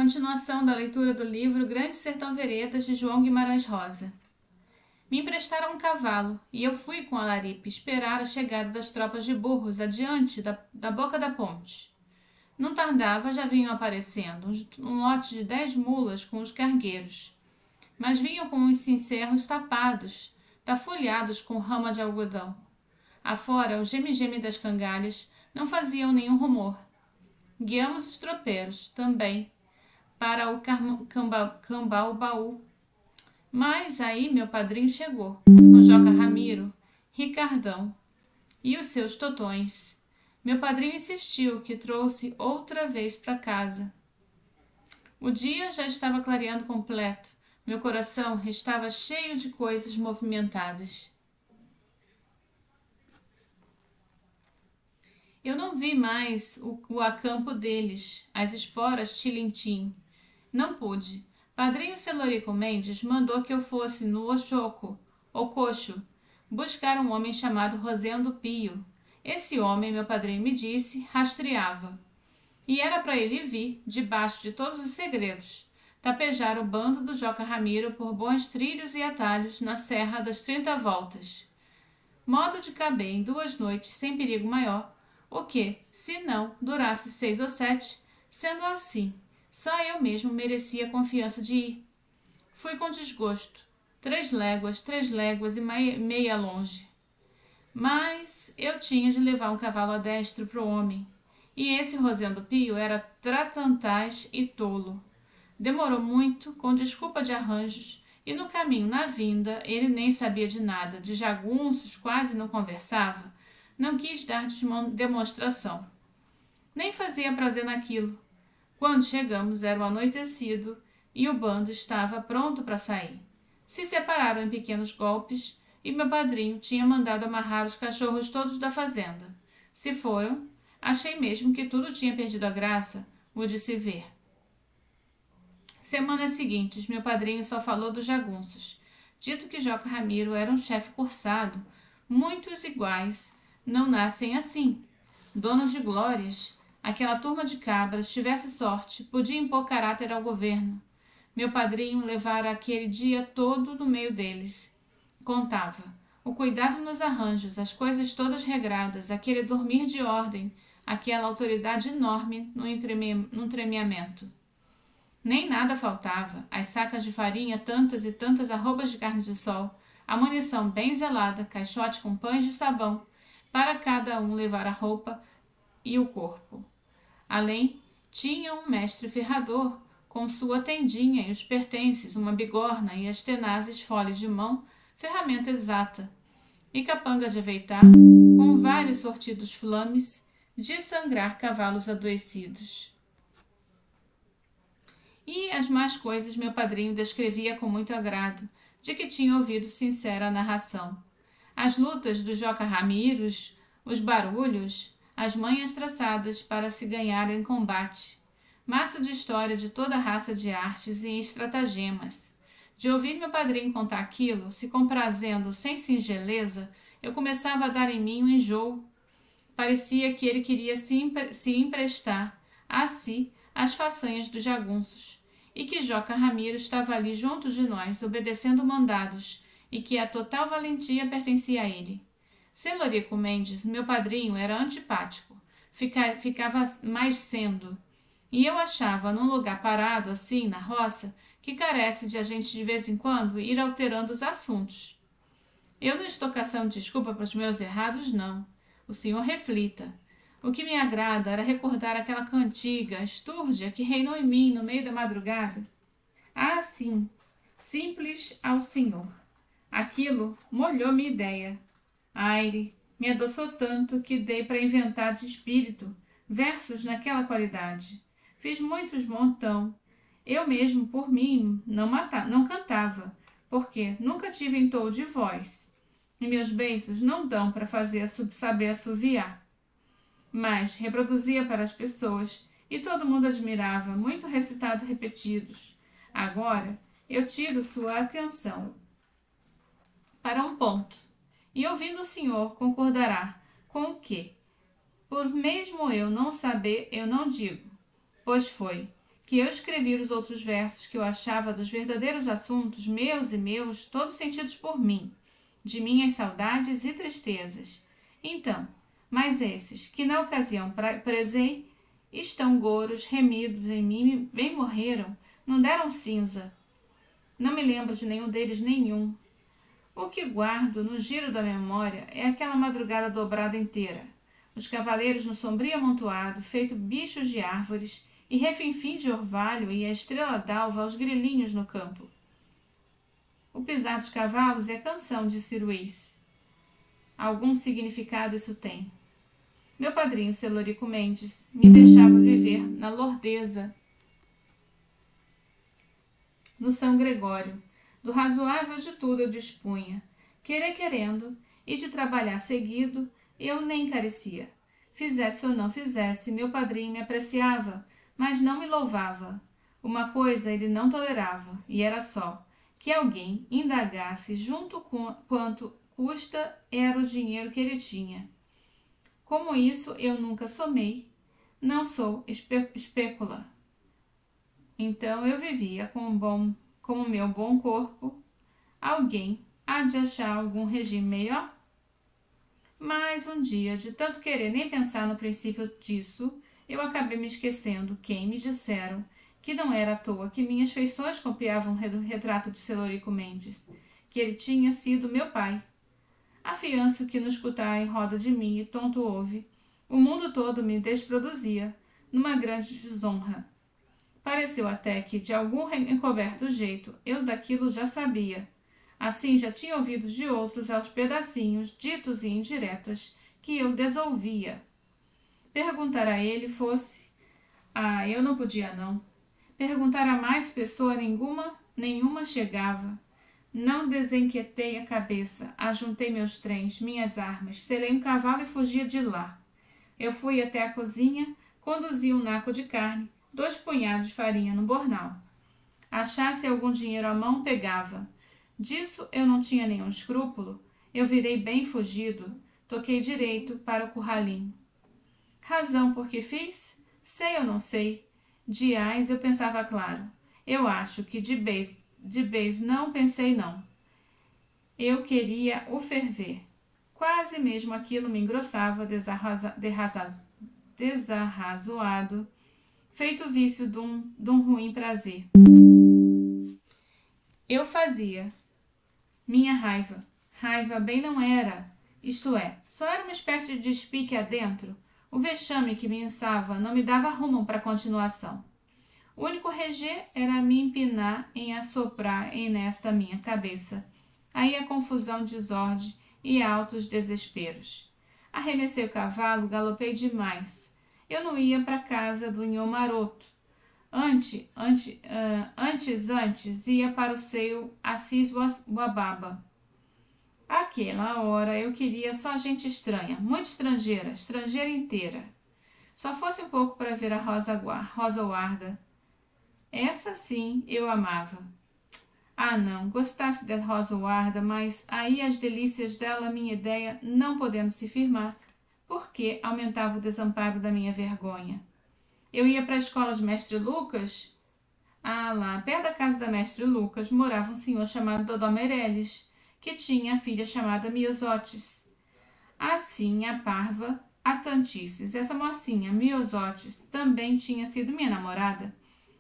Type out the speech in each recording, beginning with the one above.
Continuação da leitura do livro Grande Sertão Veredas, de João Guimarães Rosa. Me emprestaram um cavalo, e eu fui com Alaripe esperar a chegada das tropas de burros adiante da boca da ponte. Não tardava, já vinham aparecendo um lote de 10 mulas com os cargueiros, mas vinham com os cincerros tapados, tafolhados com rama de algodão. Afora, o geme-geme das cangalhas não faziam nenhum rumor. Guiamos os tropeiros, também, para o Cambaú. Mas aí meu padrinho chegou, com Joca Ramiro, Ricardão e os seus totões. Meu padrinho insistiu que trouxe outra vez para casa. O dia já estava clareando completo. Meu coração estava cheio de coisas movimentadas. Eu não vi mais o acampo deles, as esporas tilintim. Não pude. Padrinho Celorico Mendes mandou que eu fosse no Ococho, buscar um homem chamado Rosendo Pio. Esse homem, meu padrinho me disse, rastreava. E era para ele vir, debaixo de todos os segredos, tapejar o bando do Joca Ramiro por bons trilhos e atalhos na Serra das 30 Voltas. Modo de caber em 2 noites sem perigo maior, o que, se não, durasse 6 ou 7, sendo assim, só eu mesmo merecia a confiança de ir. Fui com desgosto, 3 léguas e meia longe. Mas eu tinha de levar um cavalo adestro para o homem, e esse Rosendo Pio era tratantaz e tolo. Demorou muito, com desculpa de arranjos, e no caminho, na vinda, ele nem sabia de nada, de jagunços, quase não conversava, não quis dar demonstração. Nem fazia prazer naquilo. Quando chegamos, era o anoitecido e o bando estava pronto para sair. Se separaram em pequenos golpes e meu padrinho tinha mandado amarrar os cachorros todos da fazenda. Se foram, achei mesmo que tudo tinha perdido a graça, o de se ver. Semanas seguintes, meu padrinho só falou dos jagunços, dito que Joca Ramiro era um chefe cursado, muitos iguais não nascem assim. Donos de glórias, aquela turma de cabras, tivesse sorte, podia impor caráter ao governo. Meu padrinho levara aquele dia todo no meio deles. Contava. O cuidado nos arranjos, as coisas todas regradas, aquele dormir de ordem, aquela autoridade enorme num tremeamento. Nem nada faltava, as sacas de farinha, tantas e tantas arrobas de carne de sol, a munição bem zelada, caixote com pães de sabão, para cada um levar a roupa e o corpo. Além, tinha um mestre ferrador, com sua tendinha e os pertences, uma bigorna e as tenazes folhas de mão, ferramenta exata, e capanga de aveitar, com vários sortidos flames, de sangrar cavalos adoecidos. E as mais coisas meu padrinho descrevia com muito agrado, de que tinha ouvido sincera narração. As lutas do Joca Ramiros, os barulhos, as manhas traçadas para se ganhar em combate. Maço de história de toda a raça de artes e estratagemas. De ouvir meu padrinho contar aquilo, se comprazendo sem singeleza, eu começava a dar em mim um enjoo. Parecia que ele queria se emprestar a si as façanhas dos jagunços, e que Joca Ramiro estava ali junto de nós, obedecendo mandados, e que a total valentia pertencia a ele. Celorico Mendes, meu padrinho, era antipático, ficava mais sendo, e eu achava, num lugar parado assim, na roça, que carece de a gente de vez em quando ir alterando os assuntos. Eu não estou caçando desculpa para os meus errados, não. O senhor reflita. O que me agrada era recordar aquela cantiga estúrdia que reinou em mim no meio da madrugada. Ah, sim, simples ao senhor. Aquilo molhou minha ideia. Aire, me adoçou tanto que dei para inventar de espírito versos naquela qualidade. Fiz muitos montão. Eu mesmo, por mim, não cantava, porque nunca tive entoo de voz, e meus beiços não dão para saber assoviar. Mas reproduzia para as pessoas, e todo mundo admirava, muito recitado repetidos. Agora eu tiro sua atenção para um ponto, e ouvindo o senhor concordará com o que, por mesmo eu não saber, eu não digo, pois foi que eu escrevi os outros versos que eu achava dos verdadeiros assuntos, meus e meus, todos sentidos por mim, de minhas saudades e tristezas. Então, mas esses, que na ocasião prezei, estão goros, remidos em mim, bem morreram, não deram cinza. Não me lembro de nenhum deles nenhum. O que guardo no giro da memória é aquela madrugada dobrada inteira. Os cavaleiros no sombrio amontoado, feito bichos de árvores, e refinfim de orvalho e a estrela d'alva aos grilinhos no campo. O pisar dos cavalos é a canção de Ciruís. Algum significado isso tem. Meu padrinho Celorico Mendes me deixava viver na lordeza, no São Gregório. Do razoável de tudo eu dispunha. Querer querendo, e de trabalhar seguido, eu nem carecia. Fizesse ou não fizesse, meu padrinho me apreciava, mas não me louvava. Uma coisa ele não tolerava, e era só, que alguém indagasse junto com quanto custa era o dinheiro que ele tinha. Como isso eu nunca somei, não sou espécula. Então eu vivia com o meu bom corpo. Alguém há de achar algum regime melhor? Mas um dia, de tanto querer nem pensar no princípio disso, eu acabei me esquecendo quem me disseram que não era à toa que minhas feições copiavam o retrato de Celorico Mendes, que ele tinha sido meu pai. Afianço que no escutar em roda de mim e tonto ouve, o mundo todo me desproduzia, numa grande desonra. Pareceu até que, de algum encoberto jeito, eu daquilo já sabia. Assim já tinha ouvido de outros aos pedacinhos, ditos e indiretas, que eu desolvia. Perguntar a ele fosse... eu não podia não. Perguntar a mais pessoa nenhuma chegava. Não desenquetei a cabeça, ajuntei meus trens, minhas armas, selei um cavalo e fugia de lá. Eu fui até a cozinha, conduzi um naco de carne, 2 punhados de farinha no bornal. Achasse algum dinheiro à mão, pegava. Disso eu não tinha nenhum escrúpulo. Eu virei bem fugido, toquei direito para o curralim. Razão por que fiz? Sei ou não sei. Diais eu pensava claro. Eu acho que de vez não pensei não. Eu queria o ferver. Quase mesmo aquilo me engrossava desarrazoado, feito vício de um ruim prazer. Eu fazia. Minha raiva bem não era, isto é, só era uma espécie de despique adentro. O vexame que me ensava não me dava rumo para a continuação. O único reger era me empinar em assoprar nesta minha cabeça. Aí a confusão, desordem e altos desesperos. Arremessei o cavalo, galopei demais. Eu não ia para casa do Nhô Maroto. Antes ia para o seu Assis Guababa. Aquela hora eu queria só gente estranha, muito estrangeira inteira. Só fosse um pouco para ver a Rosa Guarda. Essa sim eu amava. Não, gostasse da Rosa Guarda, mas aí as delícias dela, minha ideia, não podendo se firmar, porque aumentava o desamparo da minha vergonha. Eu ia para a escola de Mestre Lucas. Lá, perto da casa da Mestre Lucas, morava um senhor chamado Dodó Meirelles, que tinha a filha chamada Miosotis. Assim, a parva, a Tantices, essa mocinha, Miosotis, também tinha sido minha namorada.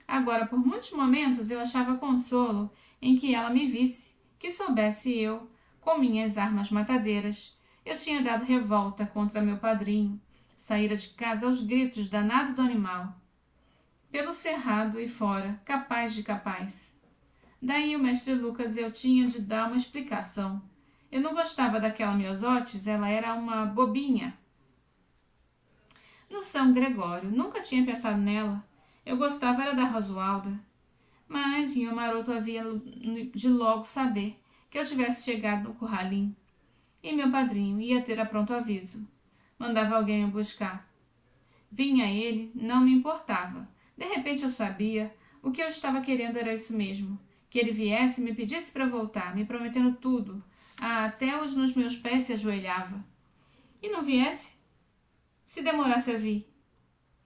Agora, por muitos momentos, eu achava consolo em que ela me visse, que soubesse eu, com minhas armas matadeiras, eu tinha dado revolta contra meu padrinho, saíra de casa aos gritos, danado do animal, pelo cerrado e fora, capaz de capaz. Daí o mestre Lucas eu tinha de dar uma explicação. Eu não gostava daquela Miosotis, ela era uma bobinha. No São Gregório, nunca tinha pensado nela. Eu gostava era da Rosualda. Mas Nhô Maroto havia de logo saber que eu tivesse chegado no curralim. E meu padrinho ia ter a pronto aviso. Mandava alguém me buscar. Vinha ele, não me importava. De repente eu sabia, o que eu estava querendo era isso mesmo. Que ele viesse e me pedisse para voltar, me prometendo tudo. Até nos meus pés se ajoelhava. E não viesse? Se demorasse a vir.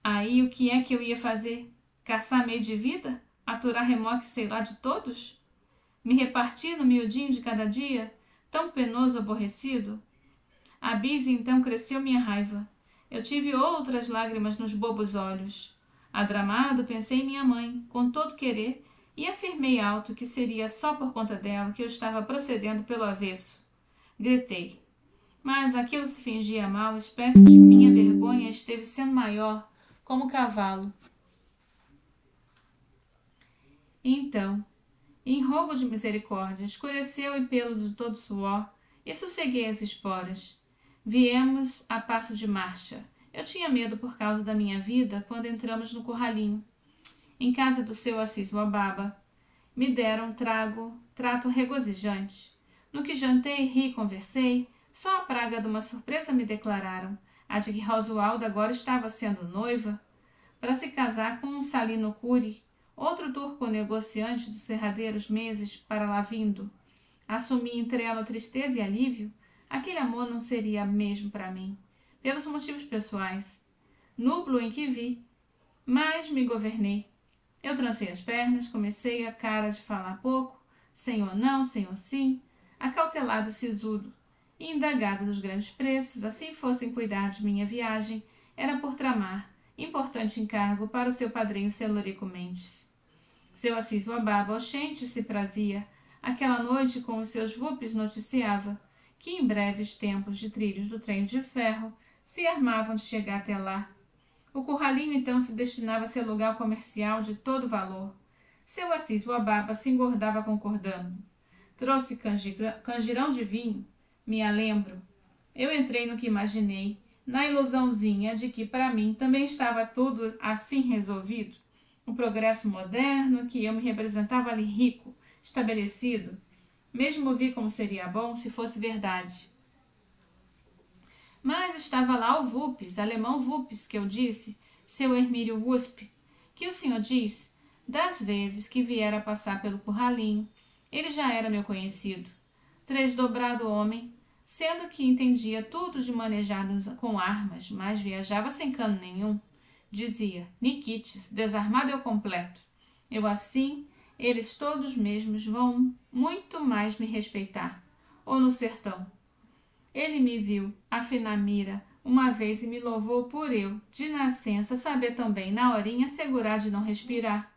Aí o que é que eu ia fazer? Caçar meio de vida? Aturar remoque sei lá de todos? Me repartir no miudinho de cada dia, tão penoso aborrecido? A bise então cresceu minha raiva. Eu tive outras lágrimas nos bobos olhos. Adramado, pensei em minha mãe, com todo querer, e afirmei alto que seria só por conta dela que eu estava procedendo pelo avesso. Gritei. Mas aquilo se fingia mal, espécie de minha vergonha esteve sendo maior, como cavalo. E então, em rogo de misericórdia, escureceu e pelo de todo suor, e sosseguei as esporas. Viemos a passo de marcha. Eu tinha medo por causa da minha vida quando entramos no curralinho. Em casa do seu Assis Wababa, me deram trato regozijante. No que jantei, ri e conversei, só a praga de uma surpresa me declararam, a de que Rosualda agora estava sendo noiva, para se casar com um Salino Curi, outro turco negociante dos serradeiros meses para lá vindo. Assumi entre ela tristeza e alívio. Aquele amor não seria mesmo para mim, pelos motivos pessoais. Nublo em que vi, mas me governei. Eu trancei as pernas, comecei a cara de falar pouco, senhor não, senhor sim, acautelado sisudo, e indagado dos grandes preços, assim fossem cuidar de minha viagem, era por tramar, importante encargo para o seu padrinho Celorico Mendes. Seu Assis Wababa, oxente, se prazia, aquela noite com os seus vupes noticiava que em breves tempos de trilhos do trem de ferro se armavam de chegar até lá. O curralinho então se destinava a ser lugar comercial de todo valor. Seu Assis Wababa se engordava concordando. Trouxe canjirão de vinho, me a lembro. Eu entrei no que imaginei, na ilusãozinha de que para mim também estava tudo assim resolvido. O progresso moderno, que eu me representava ali rico, estabelecido, mesmo vi como seria bom se fosse verdade. Mas estava lá o Wupes, alemão Wupes, que eu disse, seu Hermílio Wusp, que o senhor diz, das vezes que viera passar pelo curralinho, ele já era meu conhecido. Tresdobrado homem, sendo que entendia tudo de manejar com armas, mas viajava sem cano nenhum. Dizia, Nikites, desarmado eu completo. Eu assim, eles todos mesmos vão muito mais me respeitar. Ou no sertão. Ele me viu, afinar mira, uma vez e me louvou por eu, de nascença, saber também, na horinha, segurar de não respirar.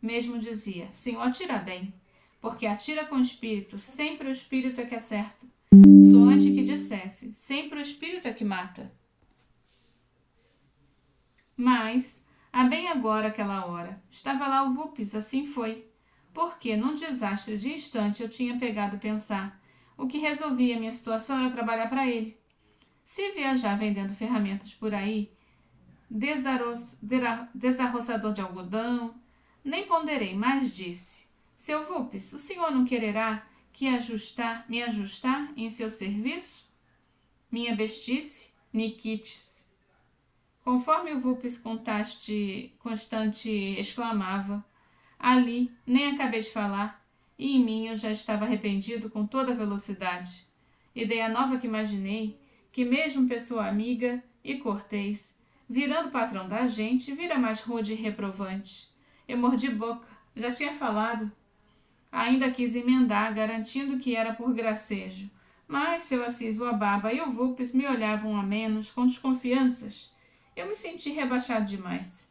Mesmo dizia, senhor atira bem, porque atira com espírito, sempre o espírito é que acerta. Soante que dissesse, sempre o espírito é que mata. Mas, a bem agora aquela hora, estava lá o Wupes, assim foi, porque num desastre de instante eu tinha pegado pensar, o que resolvia a minha situação era trabalhar para ele. Se viajar vendendo ferramentas por aí, desarroçador de algodão, nem ponderei, mas disse, seu Wupes, o senhor não quererá que me ajustar em seu serviço? Minha bestice, Nikites. Conforme o Wupes constante exclamava, ali nem acabei de falar, e em mim eu já estava arrependido com toda a velocidade. Ideia nova que imaginei, que mesmo pessoa amiga e cortês, virando patrão da gente, vira mais rude e reprovante. Eu mordi boca, já tinha falado. Ainda quis emendar, garantindo que era por gracejo, mas seu Assis Wababa e o Wupes me olhavam a menos, com desconfianças. Eu me senti rebaixado demais.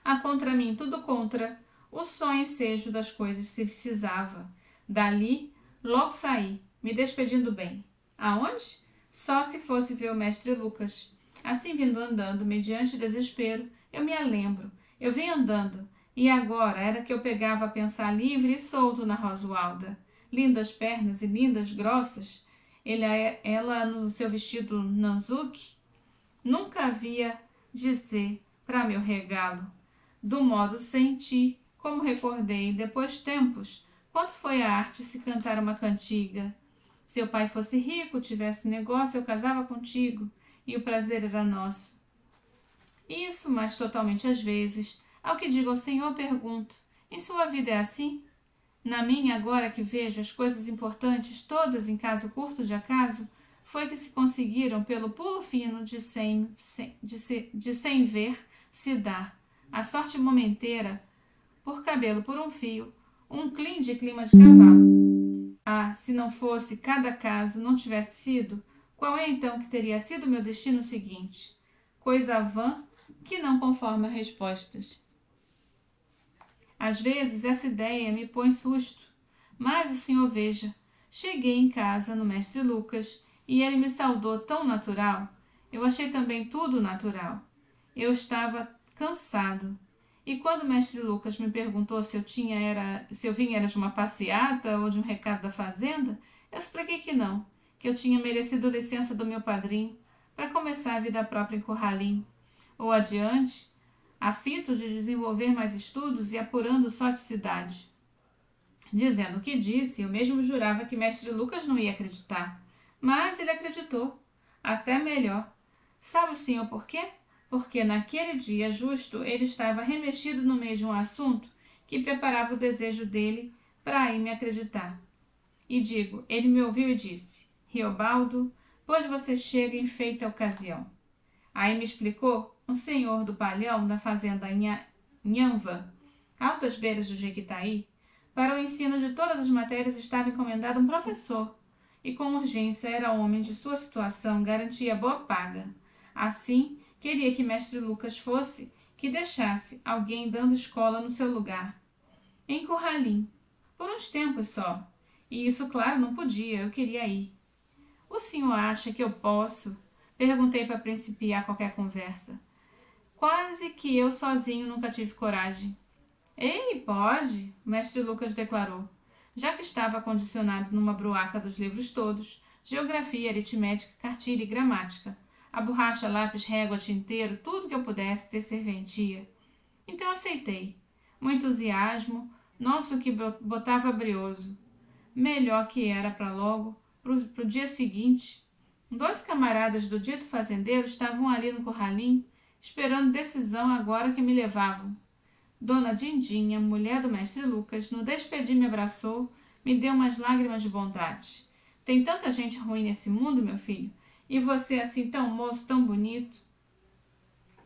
Há contra mim tudo contra, o só ensejo das coisas se precisava. Dali, logo saí, me despedindo bem. Aonde? Só se fosse ver o mestre Lucas. Assim vindo andando, mediante desespero, eu me lembro. Eu venho andando, e agora era que eu pegava a pensar livre e solto na Rosualda. Lindas pernas e lindas grossas. Ela no seu vestido nanzuque, nunca havia de ser para meu regalo. Do modo senti, como recordei, depois tempos, quanto foi a arte se cantar uma cantiga. Se o pai fosse rico, tivesse negócio, eu casava contigo, e o prazer era nosso. Isso, mas totalmente às vezes, ao que digo ao Senhor, pergunto, em sua vida é assim? Na minha, agora que vejo as coisas importantes, todas em caso curto de acaso, foi que se conseguiram pelo pulo fino de sem ver se dar. a sorte momenteira, por cabelo por um fio, um clim de clima de cavalo. Ah, se não fosse cada caso, não tivesse sido, qual é então que teria sido meu destino seguinte? Coisa vã que não conforma respostas. Às vezes essa ideia me põe susto, mas o senhor veja, cheguei em casa no mestre Lucas e ele me saudou tão natural. Eu achei também tudo natural. Eu estava cansado. E quando o mestre Lucas me perguntou se eu vinha de uma passeata ou de um recado da fazenda, eu expliquei que não, que eu tinha merecido licença do meu padrinho para começar a vida própria em Curralim, ou adiante, a fito de desenvolver mais estudos e apurando soticidade. Dizendo o que disse, eu mesmo jurava que mestre Lucas não ia acreditar, mas ele acreditou, até melhor. Sabe o senhor por quê? Porque naquele dia justo ele estava remexido no meio de um assunto que preparava o desejo dele para aí me acreditar. E digo, ele me ouviu e disse, Riobaldo, pois você chega em feita ocasião. Aí me explicou um senhor do palhão da fazenda Nhanva, altas beiras do Jequitaí, para o ensino de todas as matérias estava encomendado um professor, e com urgência era homem de sua situação, garantia boa paga. Assim, queria que mestre Lucas fosse, que deixasse alguém dando escola no seu lugar. Em Curralim, por uns tempos só. E isso, claro, não podia, eu queria ir. O senhor acha que eu posso? Perguntei para principiar qualquer conversa. Quase que eu sozinho nunca tive coragem. Ei, pode, o mestre Lucas declarou, já que estava condicionado numa bruaca dos livros todos, geografia, aritmética, cartilha e gramática, a borracha, lápis, régua, tinteiro, tudo que eu pudesse ter serventia. Então aceitei. Um entusiasmo, nosso que botava brioso. Melhor que era para logo, pro dia seguinte. 2 camaradas do dito fazendeiro estavam ali no Curralim, esperando decisão agora que me levavam. Dona Dindinha, mulher do mestre Lucas, no despedir me abraçou, me deu umas lágrimas de bondade. Tem tanta gente ruim nesse mundo, meu filho, e você assim tão moço, tão bonito.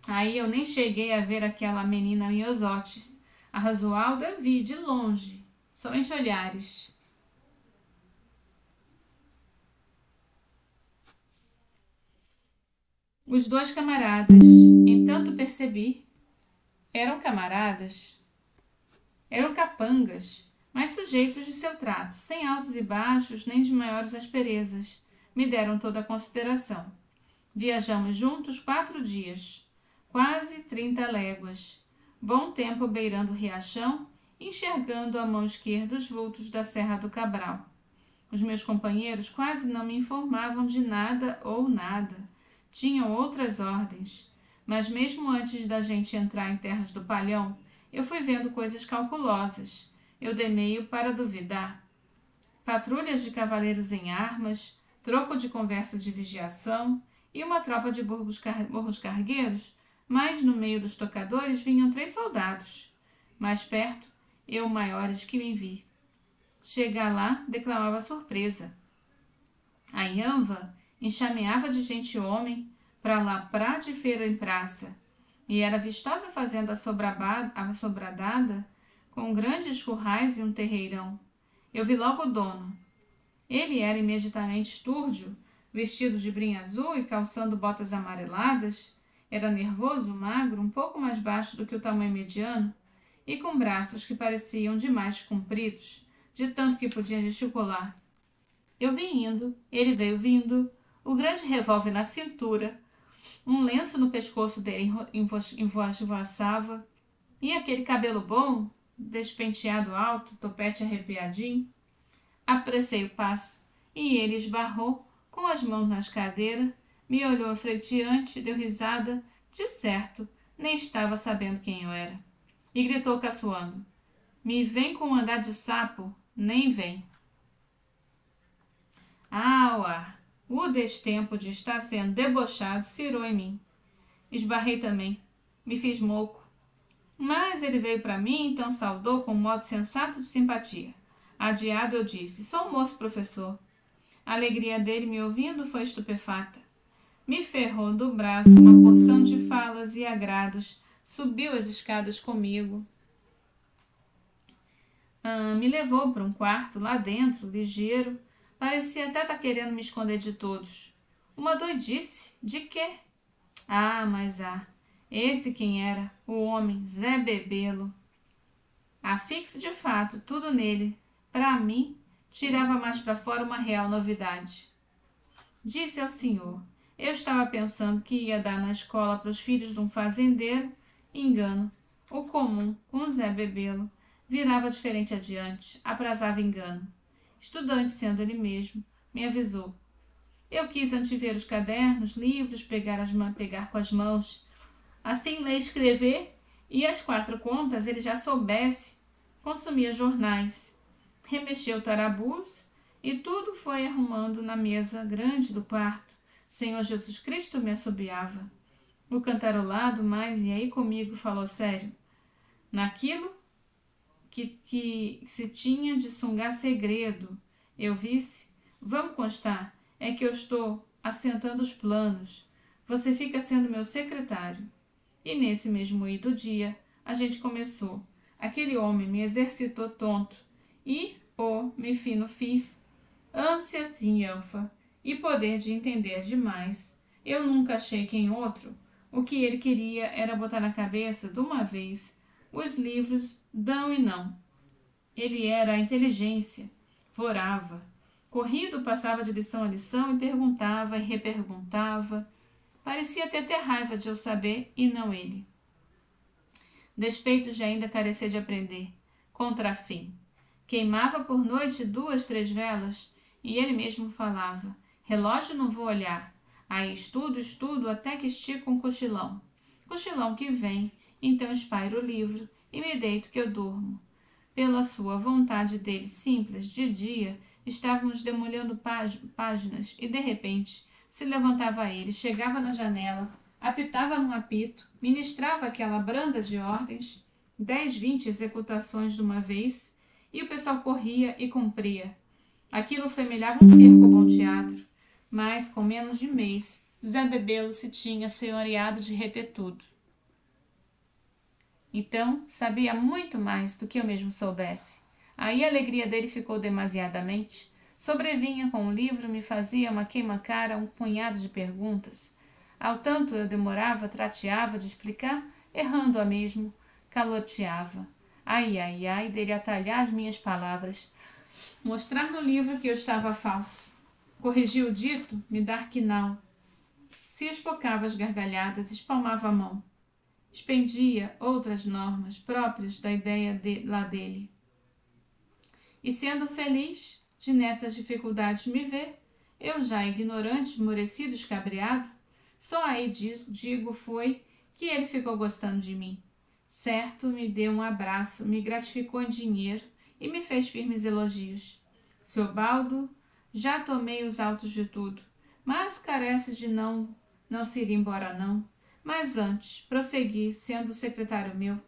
Aí eu nem cheguei a ver aquela menina em Osótis. A Rasualda vi de longe, somente olhares. Os 2 camaradas, entanto percebi, eram camaradas, eram capangas, mas sujeitos de seu trato, sem altos e baixos, nem de maiores asperezas. Me deram toda a consideração. Viajamos juntos 4 dias, quase 30 léguas. Bom tempo beirando o riachão, enxergando à mão esquerda os vultos da Serra do Cabral. Os meus companheiros quase não me informavam de nada ou nada. Tinham outras ordens. Mas mesmo antes da gente entrar em terras do Palhão, eu fui vendo coisas calculosas. Eu dei meio para duvidar. Patrulhas de cavaleiros em armas, troco de conversas de vigiação e uma tropa de burros cargueiros, mas no meio dos tocadores vinham 3 soldados. Mais perto, eu maiores que me vi. Chegar lá, declamava surpresa. A Ianva enxameava de gente homem, para lá prá de feira em praça, e era vistosa fazenda assobradada, com grandes currais e um terreirão. Eu vi logo o dono. Ele era imediatamente estúrdio, vestido de brim azul e calçando botas amareladas. Era nervoso, magro, um pouco mais baixo do que o tamanho mediano, e com braços que pareciam demais compridos, de tanto que podia gesticular. Eu vim indo, ele veio vindo, o grande revólver na cintura, um lenço no pescoço dele envoaçava, e aquele cabelo bom, despenteado alto, topete arrepiadinho. Apressei o passo, e ele esbarrou, com as mãos nas cadeiras, me olhou afreteante, deu risada, de certo, nem estava sabendo quem eu era, e gritou caçoando, me vem com um andar de sapo, nem vem. Ah, o destempo de estar sendo debochado cirou em mim. Esbarrei também. Me fiz mouco. Mas ele veio para mim, então saudou com um modo sensato de simpatia. Adiado, eu disse, sou moço professor. A alegria dele me ouvindo foi estupefata. Me ferrou do braço uma porção de falas e agrados subiu as escadas comigo, me levou para um quarto lá dentro, ligeiro. Parecia até estar querendo me esconder de todos. Uma doidice? De quê? Esse quem era? O homem, Zé Bebelo. Afixe de fato tudo nele. Para mim, tirava mais para fora uma real novidade. Disse ao senhor, eu estava pensando que ia dar na escola para os filhos de um fazendeiro. Engano. O comum, com o Zé Bebelo, virava diferente adiante, aprazava engano. Estudante sendo ele mesmo, me avisou. Eu quis antever os cadernos, livros, pegar com as mãos. Assim ler e escrever, e às 4 contas ele já soubesse. Consumia jornais. Remexeu tarabus, e tudo foi arrumando na mesa grande do quarto. Senhor Jesus Cristo me assobiava. O cantarolado mais e aí comigo falou sério. Naquilo que se tinha de sungar segredo, eu visse, vamos constar, é que eu estou assentando os planos. Você fica sendo meu secretário. E nesse mesmo ido dia, a gente começou. Aquele homem me exercitou tonto. E, me fino fiz. Ânsia sim, Elfa, e poder de entender demais. Eu nunca achei que em outro. O que ele queria era botar na cabeça, de uma vez, os livros dão e não. Ele era a inteligência. Vorava. Corrido passava de lição a lição e perguntava e reperguntava. Parecia até ter raiva de eu saber e não ele. Despeito de ainda carecer de aprender. Contrafim. Queimava por noite 2, 3 velas e ele mesmo falava. Relógio não vou olhar. Aí estudo até que estico um cochilão. Cochilão que vem, então espairo o livro e me deito que eu durmo. Pela sua vontade dele simples, de dia, estávamos demolhando páginas e, de repente, se levantava ele, chegava na janela, apitava num apito, ministrava aquela branda de ordens, 10, 20 executações de uma vez, e o pessoal corria e cumpria. Aquilo semelhava um circo bom teatro, mas, com menos de mês, Zé Bebelo se tinha senhoreado de reter tudo. Então, sabia muito mais do que eu mesmo soubesse. Aí a alegria dele ficou demasiadamente. Sobrevinha com o livro, me fazia uma queima-cara, um punhado de perguntas. Ao tanto eu demorava, trateava de explicar, errando a mesmo, caloteava. Ai, dele atalhar as minhas palavras. Mostrar no livro que eu estava falso. Corrigir o dito, me dar quinal. Se espocava as gargalhadas, espalmava a mão. Expendia outras normas próprias da ideia lá dele. E sendo feliz de nessas dificuldades me ver, eu já ignorante, esmorecido, escabriado, só aí digo foi que ele ficou gostando de mim. Certo, me deu um abraço, me gratificou em dinheiro e me fez firmes elogios. Seu Baldo, já tomei os autos de tudo, mas carece de não se ir embora não. Mas antes, prossegui, sendo secretário meu,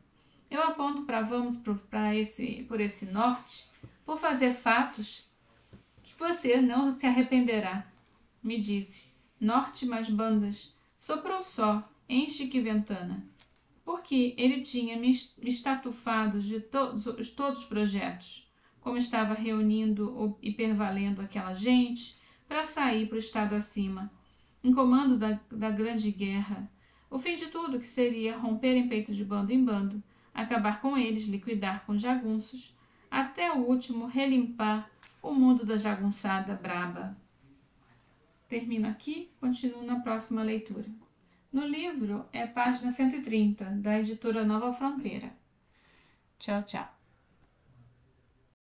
eu aponto por esse norte, por fazer fatos que você não se arrependerá. Me disse, norte mais bandas, soprou só, enche que ventana. Porque ele tinha me estatufado de todos os projetos, como estava reunindo e pervalendo aquela gente para sair para o estado acima, em comando da grande guerra. O fim de tudo que seria romper em peito de bando em bando, acabar com eles, liquidar com jagunços, até o último relimpar o mundo da jagunçada braba. Termino aqui, continuo na próxima leitura. No livro é página 130, da editora Nova Fronteira. Tchau, tchau.